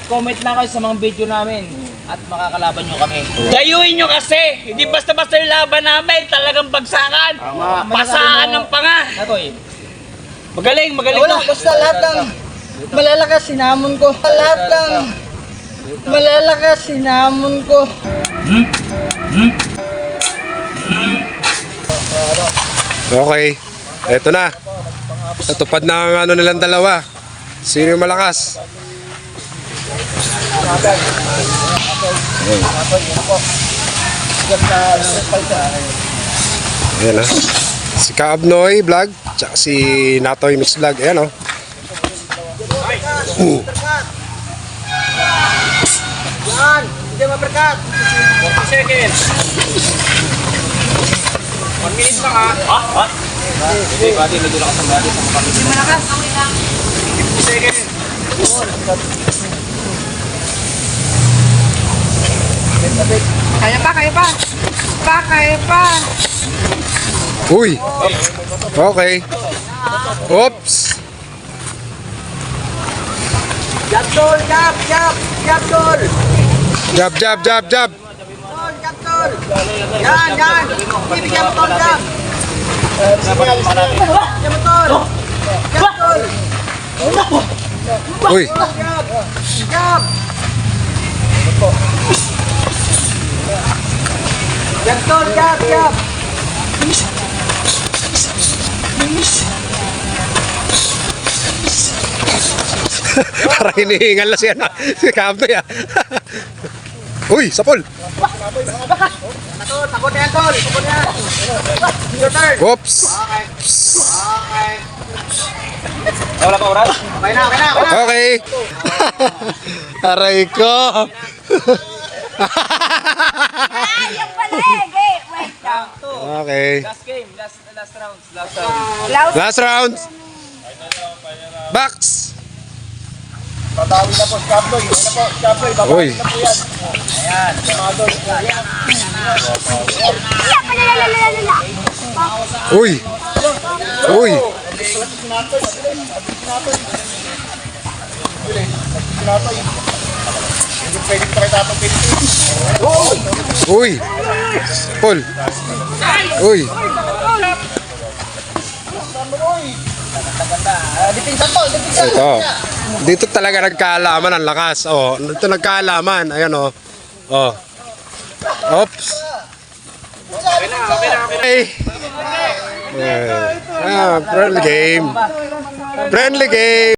Mag-comment lang kayo sa mga video namin at makakalaban nyo kami. Dayuin nyo kasi! Hindi basta-basta yung laban namin. Talagang bagsakan. Pasaan ng panga. Magaling, magaling. Wala, basta lahat ng malalakas sinamon ko. Lahat ng malalakas sinamon ko. Okay. Eto na. Natupad na ang ano nilang dalawa. Sino yung malakas? Ayan, si Kaabnoy Vlog, tsaka si Natoy Mix Vlog. Ayan, oh. Yan, hindi maperkat. 40 seconds. 1 minute lang ha. Ha? Hindi, bati. Medyo lakas ang bati. Hindi malakas. 50 seconds. Kaya pa, kaya pa. Kaya pa. Uy! Okay. Oops! Jab, tol, jab, jab, jab, tol. Jab, jab, jab, jab! Tol, jab, tol. Yan, yan. Ibigyan mo, tol, jab. Jab mo, tol. Jab, tol. Uy! Jab, jab. Jab, tol, jab, jab. Parang hinihingal na siya na. Si Kaabnoy, ah. Uy! Sapol! Tol, takot na yan, tol. Takot na yan. Your turn. Oops! Okay. Wala pa oras? Okay na, okay na, okay na. Okay! Aray ko! Yung pala eh. Wait lang. Okay. Last game. Last round. Last round. Last round! Box! Babawi na po, Scaploy. Ano po, Scaploy, Uy! Uy! Uy! Hindi pwedeng pakita itong Pilipinas. Uy! Paul! Uy! Dipinsan to, dipinsan. Ito. Dito talaga nagkaalaman ang lakas. Oh, dito nagkaalaman. Ayan, oh. Oh. Oops. Okay. Friendly game. Friendly game.